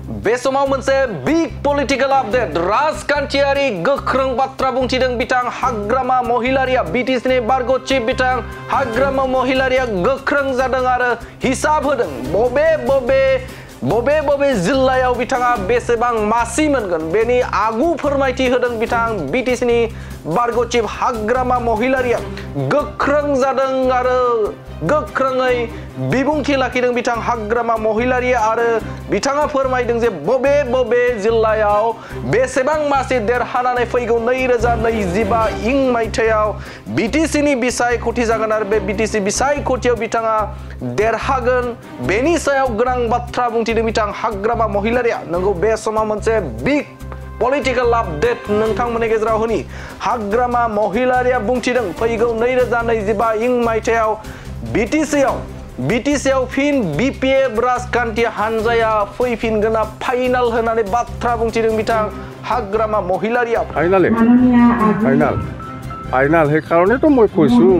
बे समाव मोनसे big political update राजखान्थियारि गोख्रों बाथ्रा बुंथिदों बिथां हाग्रामा महिलारिया बिटिसिनि बारग' चिफ बिथां हाग्रामा महिलारिया गोख्रों जादों आरो हिसाब होदों बबे जिल्लायाव बिथाङा बेसेबां मासि मोनगोन बेनि आगु फोरमायथि होदों बिथां बिटिसिनि बारग' चिफ हाग्रामा महिलारिया गोख्रों जादों आरो गोख्रोङै बिबुंथि लाखिदों बिथां हाग्रामा महिलारिया आरो बिथाङा फोरमायदों जे बबे जिल्लायाव बेसेबां मासि देरहानानै फैगौ 2025 इं मायथाइयाव बिटिसिनि बिसायख'थि जागोन आरो बे बिटिसि बिसायख'थियाव बिथाङा देरहागोन बेनि सायाव गोनां बाथ्रा बुंथिदों बिथां हाग्रामा महिलारिया नंगौ बे समाव मोनसे बिग पलिटिकल आपडेट नोंथांमोननि गेजेराव होनि हाग्रामा महिलारिया बुंथिदों फैगौ 2025 इं मायथाइयाव बिटिसियाव फिन बिपिएफ राजखान्थि हानजाया फैफिनगोना फाइनाल होनानै बाथ्रा बुंथिदों बिथां हाग्रामा महिलारिया ফাইনাল সেই কাৰণেতো মই কৈছোঁ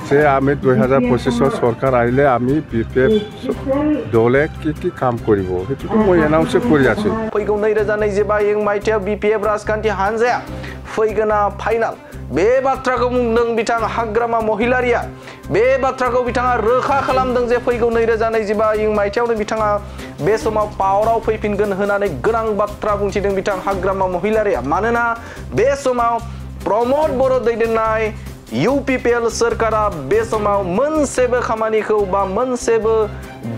যে আমি 2025 চৰকাৰ আহিলে আমি বিপিএফ দলে কি কাম কৰিব সেইটোতো মই এনাউন্স কৰি আছোঁ फैगौ 2025 इं मायथाइयाव बिपिएफ राजखान्थि हानजाया फैगोना फाइनाल बे बाथ्राखौ बुंदों बिथां हाग्रामा महिलारिया बे बाथ्राखौ बिथाङा रोखा खालामदों जे फैगौ 2025 इं मायथाइयावनो बिथाङा बे समाव पावाराव फैफिनगोन होननानै गोनां बाथ्रा बुंथिदों बिथां हाग्रामा महिलारिया मानोना बे समाव प्रमोद बर' दैदेननाय UPPL सरकारा बे समाव मोनसेबो खामानिखौ बा मोनसेबो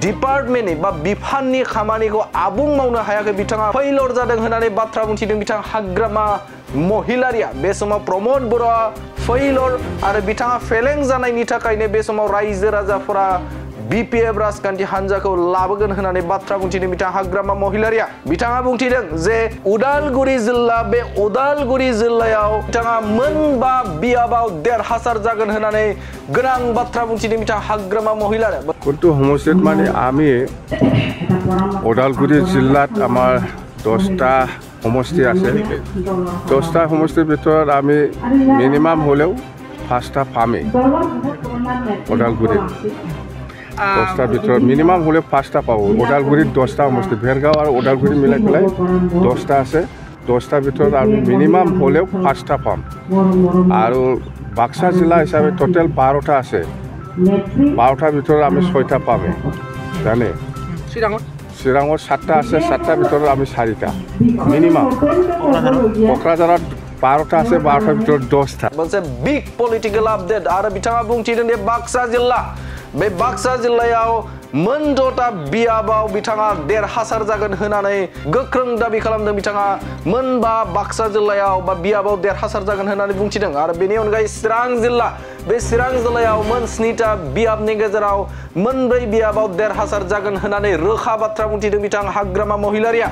डिपार्टमेन्टनि बा बिफाननि खामानिखौ आबुं मावनो हायाखै बिथाङा फेइलर जादों होननानै बाथ्रा बुंथिदों बिथां हाग्रामा महिलारिया बे समाव प्रमोद बर'आ फेइलर आरो बिथाङा फेलें जानायनि थाखायनो बे समाव रायजो राजाफोरा बिपिएफ राजखान्थि हानजाखौ लाबोगोन होननानै बाथ्रा बुंथिदों बिथां हाग्रामा महिलारिया बिथाङा बुंथिदों जे उदालगुरि जिल्ला बे उदालगुरि जिल्लायाव बिथाङा मोनबा बियाबाव देरहासार जागोन होननानै गोनां बाथ्रा बुंथिदों बिथां हाग्रामा महिलारिया কোনটো সমষ্টিত মানে আমি উদালগুৰি জিলাত আমাৰ 10টা সমষ্টি আছে 10টা সমষ্টিৰ ভিতৰত আমি মিনিমাম হলেও 5টা পামেই উদালগুৰিত 10টাৰ ভিতৰত মিনিমাম হলে 5টা পাব উদালগুৰিত 10টা সমষ্টি ভেৰগাঁও আৰু উদালগুৰি মিলাই পেলাই 10টা আছে 10টাৰ ভিতৰত আমি মিনিমাম হলেও 5টা পাম আৰু বাক্সা জিলা হিচাপে টোটেল 12টা আছে 12টাৰ ভিতৰত আমি 6টা পামেই জানে চিৰাঙত 7টা আছে 7টাৰ ভিতৰত আমি 4টা মিনিমাম কোকৰাঝাৰত 12টা আছে 12টাৰ ভিতৰত 10টা मोनसे बिग पलिटिकल आपडेट आरो बिथाङा बुंथिदों दे बाक्सा जिल्ला बे बाक्सा जिल्लायाव मोनद'टा बियाबाव बिथाङा देरहासार जागोन होननानै गोख्रों दाबि खालामदों बिथाङा मोनबा बाक्सा जिल्लायाव बा बियाबाव देरहासार जागोन होननानै बुंथिदों आरो बेनि अनगायै चिरां जिल्ला बे चिरां जिल्लायाव मोन 7टा बियाबनि गेजेराव मोनब्रै बियाबाव देरहासार जागोन होननानै रोखा बाथ्रा बुंथिदों बिथां हाग्रामा महिलारिया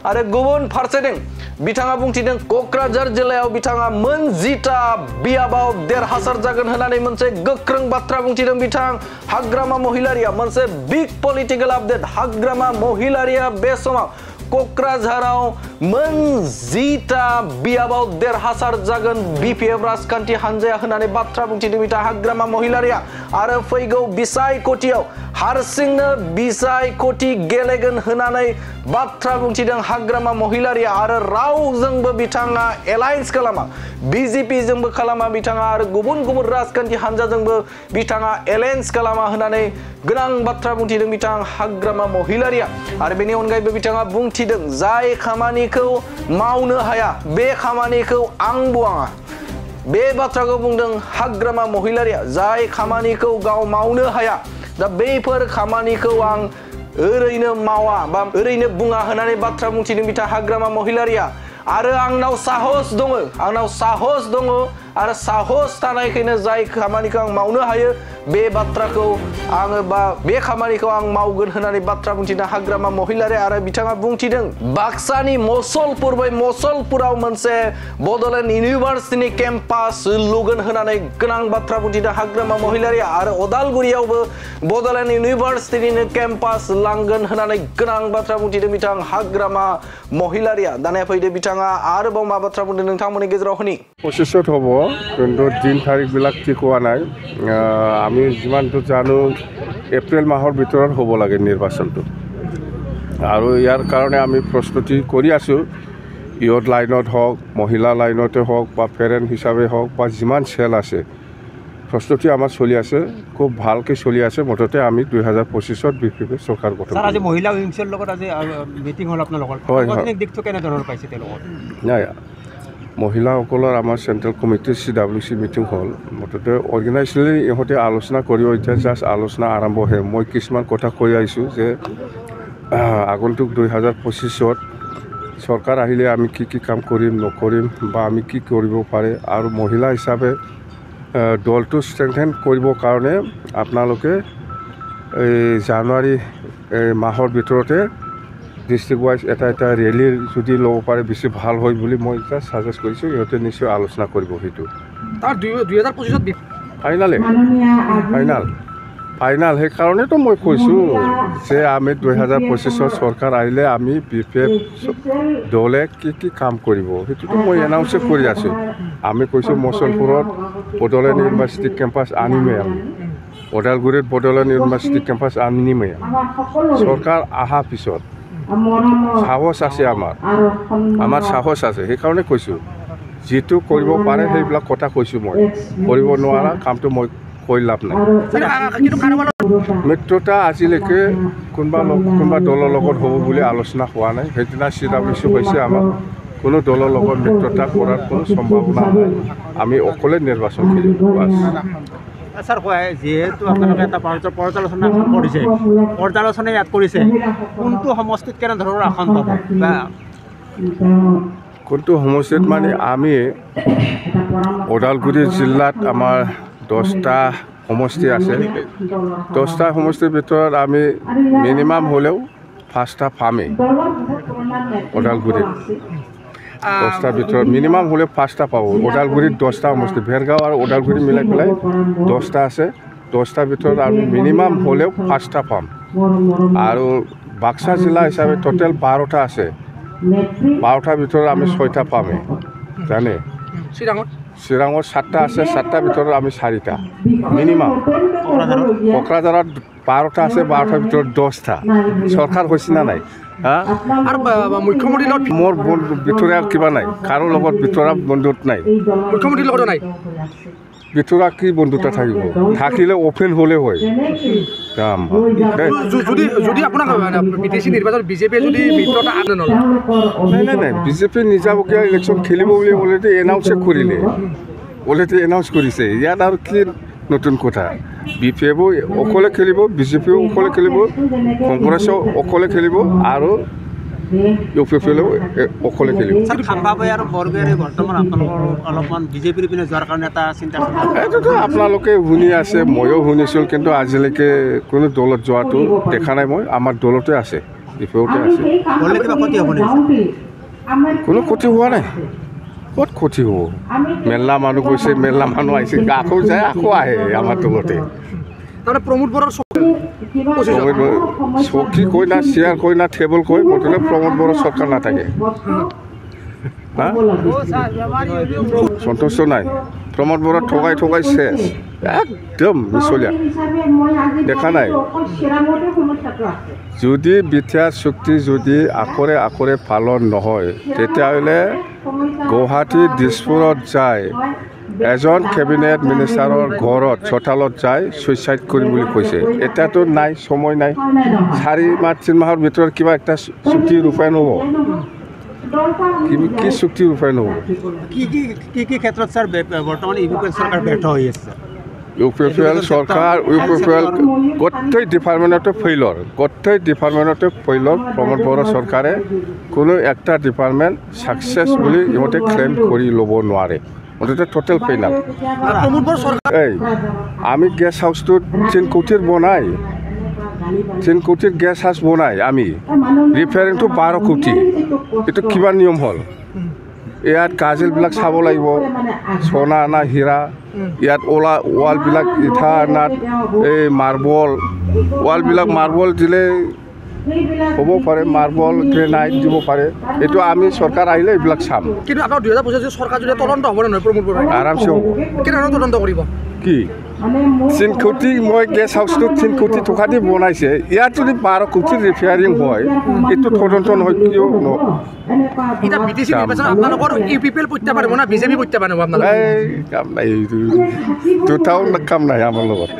आरो गुबुन फारसेथिं बिथाङा बुंथिदों क'क्राझार जिल्लायाव बिथाङा मोन 10टा बियाबाव देरहासार जागोन होननानै मोनसे गोख्रों बाथ्रा बुंथिदों बिथां हाग्रामा महिलारिया मोनसे बिग पलिटिकल आपडेट हाग्रामा महिलारिया बे समाव क'क्राझाराव मोन 10टा बियाबाव देरहासार जागोन बिपिएफ राजखान्थि हानजाया होननानै बाथ्रा बुंथिदों बिथां हाग्रामा महिलारिया आरो फैगौ बिसायख'थियाव हारसिंनो बिसायख'थि गेलेगोन होननानै बाथ्रा बुंथिदों हाग्रामा महिलारिया आरो रावजोंबो बिथाङा एलायन्स खालामा BJP जोंबो खालामा बिथाङा आरो गुबुन राजखान्थि हानजाजोंबो बिथाङा एलायन्स खालामा होननानै गोनां बाथ्रा बुंथिदों बिथां हाग्रामा महिलारिया आरो बेनि अनगायैबो बिथाङा बुंथिदों जाय खामानिखौ मावनो हाया बे खामानिखौ आं बुङा बे बाथ्राखौ बुंदों हाग्रामा महिलारिया जाय खामानिखौ गाव मावनो हाया दा बेफोर खामानिखौ आं ओरैनो मावा बा ओरैनो बुङा होननानै बाथ्रा बुंथिदों बिथां हाग्रामा महिलारिया आरो आंनाव साहस दङ आरो साहस थानायखायनो जाय खामानिखौ आं मावनो हायो बे बाथ्राखौ आङो बा बे खामानिखौ आं मावगोन होननानै बाथ्रा बुंथिदों हाग्रामा महिलारिया आरो बिथाङा बुंथिदों बाक्सानि मसलपुर बै मसलपुराव मोनसे बड'लेण्ड इउनिभार्सिटिनि केम्पास लुगोन होननानै गोनां बाथ्रा बुंथिदों हाग्रामा महिलारिया आरो उदालगुरियावबो बड'लेण्ड इउनिभार्सिटिनि केम्पास लांगोन होननानै गोनां बाथ्रा बुंथिदों बिथां हाग्रामा महिलारिया दानिया फैदो बिथाङा आरोबाव मा बाथ्रा बुंदों नोंथांमोननि गेजेराव होनि পঁচিছত হ'ব কিন্তু দিন তাৰিখবিলাক ঠিক হোৱা নাই আমি যিমানটো জানো এপ্ৰিল মাহৰ ভিতৰত হ'ব লাগে নিৰ্বাচনটো আৰু ইয়াৰ কাৰণে আমি প্ৰস্তুতি কৰি আছোঁ ইয়ত লাইনত হওক মহিলা লাইনতে হওক বা পেৰেণ্ট হিচাপে হওক বা যিমান চেল আছে প্ৰস্তুতি আমাৰ চলি আছে খুব ভালকৈ চলি আছে মুঠতে আমি 2025ত বিপি চৰকাৰ গঠন স্যাৰ আজি মহিলা উইংছৰ লগত আজি মিটিং হ'ল আপোনালোকৰ সাংগঠনিক দিশটো কেনেধৰণৰ পাইছে তেওঁলোকৰ নাই মহিলাসকলৰ আমাৰ চেণ্ট্ৰেল কমিটিৰ CWC মিটিং হ'ল মুঠতে অৰ্গেনাইজলি ইহঁতে আলোচনা কৰিব এতিয়া জাষ্ট আলোচনা আৰম্ভহে মই কিছুমান কথা কৈ আহিছোঁ যে আগন্তুক 2025ত চৰকাৰ আহিলে আমি কি কাম কৰিম নকৰিম বা আমি কি কৰিব পাৰে আৰু মহিলা হিচাপে দলটো ষ্ট্ৰেংথেন কৰিবৰ কাৰণে আপোনালোকে এই জানুৱাৰী মাহৰ ভিতৰতে ডিষ্ট্ৰিক্ট ৱাইজ এটা ৰেলী যদি ল'ব পাৰে বেছি ভাল হয় বুলি মই এতিয়া ছাজেষ্ট কৰিছোঁ ইহঁতে নিশ্চয় আলোচনা কৰিব সেইটো তাৰ 2025ত ফাইনাল সেইকাৰণেতো মই কৈছোঁ যে আমি 2025ত চৰকাৰ আহিলে আমি BPF দলে কি কাম কৰিব সেইটোতো মই এনাউন্স কৰি আছোঁ আমি কৈছোঁ মচলপুৰত বড়োলেণ্ড ইউনিভাৰ্চিটি কেম্পাছ আনিমেই আমি ওদালগুৰিত বড়োলেণ্ড ইউনিভাৰ্চিটি কেম্পাছ আনিমেই চৰকাৰ অহাৰ পিছত সাহস আছে আমাৰ সাহস আছে সেইকাৰণে কৈছোঁ যিটো কৰিব পাৰে সেইবিলাক কথা কৈছোঁ মই কৰিব নোৱাৰা কামটো মই কৈ লাভ নাই মিত্ৰতা আজিলৈকে কোনোবা দলৰ লগত হ'ব বুলি আলোচনা হোৱা নাই সেইদিনা CWC হৈছে আমাৰ কোনো দলৰ লগত মিত্ৰতা কৰাৰ কোনো সম্ভাৱনা নাই আমি অকলে নিৰ্বাচন কৰিম স্যাৰ যিহেতু আপোনালোকে এটা পৰ্যালোচনা ইয়াত কৰিছে কোনটো সমষ্টিত কেনেধৰণৰ আসন পাব বা কোনটো সমষ্টিত মানে আমি ওদালগুৰি জিলাত আমাৰ 10টা সমষ্টি আছে 10টা সমষ্টিৰ ভিতৰত আমি মিনিমাম হ'লেও 5টা পামেই ওদালগুৰিত 10টাৰ ভিতৰত মিনিমাম হ'লে 5টা পাব ওদালগুৰিত 10টা সমষ্টি ভেৰগাঁও আৰু ওদালগুৰি মিলাই পেলাই 10টা আছে 10টাৰ ভিতৰত আমি মিনিমাম হ'লেও 5টা পাম আৰু বাক্সা জিলা হিচাপে টোটেল 12টা আছে 12টাৰ ভিতৰত আমি 6টা পামেই জানে চিৰাঙত 7টা আছে 7টাৰ ভিতৰত আমি 4টা মিনিমাম কোকৰাঝাৰত 12টা আছে 12টাৰ ভিতৰত 10টা চৰকাৰ হৈছে না নাই আৰু মুখ্যমন্ত্ৰীৰ লগত মোৰ ভিতৰুৱা কিবা নাই কাৰো লগত ভিতৰুৱা বন্ধুত নাই মুখ্যমন্ত্ৰীৰ লগতো নাই ভিতৰুৱা কি বন্ধুতা থাকিব থাকিলে অপেন হ'লে হয় যদি আপোনাক বিটিচি নিৰ্বাচন বিজেপিয়ে যদি মিত্ৰতা আনে নাই বিজেপি নিজাবকীয়া ইলেকশ্যন খেলিব বুলি অলৰেডি এনাউন্স কৰিছে ইয়াত আৰু কি নতুন কথা BPFও অকলে খেলিব বিজেপিও অকলে খেলিব কংগ্ৰেছেও অকলে খেলিব আৰু UPFও অকলে খেলিব বৰ্তমান আপোনালোকৰ অলপমান বিজেপিৰ পিনে যোৱাৰ কাৰণে এটা চিন্তা এইটোতো আপোনালোকে শুনি আছে ময়ো শুনিছোঁ কিন্তু আজিলৈকে কোনো দলত যোৱাটো দেখা নাই মই আমাৰ দলতে আছে BPFতে আছে কোনো ক্ষতি হোৱা নাই ক'ত ক্ষতি হ'ব মেলা মানুহ গৈছে মেলা মানুহ আহিছে আকৌ যায় আকৌ আহে আমাৰ দলতে প্ৰমোদ বৰাৰ চকী কৈ না চেয়াৰ কৈ না টেবুল কৈ মুঠতে প্ৰমোদ বড়োৰ চৰকাৰ নাথাকে সন্তুষ্ট নাই প্ৰমোদ বড়ো ঠগাই শেষ একদম মিছলীয়া দেখা নাই যদি বিটিআৰ চুক্তি যদি আকৰে পালন নহয় তেতিয়াহ'লে গুৱাহাটী দিছপুৰত যায় এজন কেবিনেট মিনিষ্টাৰৰ ঘৰত চোতালত যায় ছুইচাইড কৰিম বুলি কৈছে এতিয়াতো নাই সময় নাই 4 মাহৰ ভিতৰত কিবা এটা চুক্তি ৰূপায়ণ হ'ব কি চুক্তি ৰূপায়ণ হ'ব কি ক্ষেত্ৰত স্যাৰ বৰ্তমান UPFL চৰকাৰ ব্যৰ্থ হৈ আছে UPFL চৰকাৰ গোটেই ডিপাৰ্টমেণ্টতে ফেইলৰ প্ৰমোদ বড়ো চৰকাৰে কোনো একটা ডিপাৰ্টমেণ্ট ছাকচেছ বুলি ইহঁতে ক্লেইম কৰি ল'ব নোৱাৰে মুঠতে টোটেল ফেইলাৰ এই আমি গেষ্ট হাউচটোত 3 কোটিৰ বনাই 3 কোটিৰ গেষ্ট হাউচ বনাই আমি ৰিপেয়াৰিং টু 12 কোটি এইটো কিবা নিয়ম হ'ল ইয়াত কাজিলবিলাক চাব লাগিব সোণা না হীৰা ইয়াত ৱালবিলাক ইটা নাট এই ৱালবিলাক মাৰ্বল দিলে হ'ব পাৰে মাৰ্বল গ্ৰেনাইট দিব পাৰে এইটো আমি চৰকাৰ আহিলে এইবিলাক চাম কিন্তু আপোনাৰ 2025 চৰকাৰ যদি তদন্ত হ'ব নহয় প্ৰমোদ বড়ো আৰামছে হ'ব কেনেধৰণৰ তদন্ত কৰিব কি 3 কোটি মই গেষ্ট হাউচটো 3 কোটি টকা দি বনাইছে ইয়াত যদি 12 কোটি ৰিপেয়াৰিং হয় এইটো তদন্ত নহয় কিয় এটা বিটিসি নিৰ্বাচন আপোনালোকৰ ইউপিপিএল প্ৰত্যাহাৰ হ'ব না বিজেপি প্ৰত্যাহাৰ হ'ব আপোনালোকৰ এই কাম নাই দুটাও কাম নাই আমাৰ লগত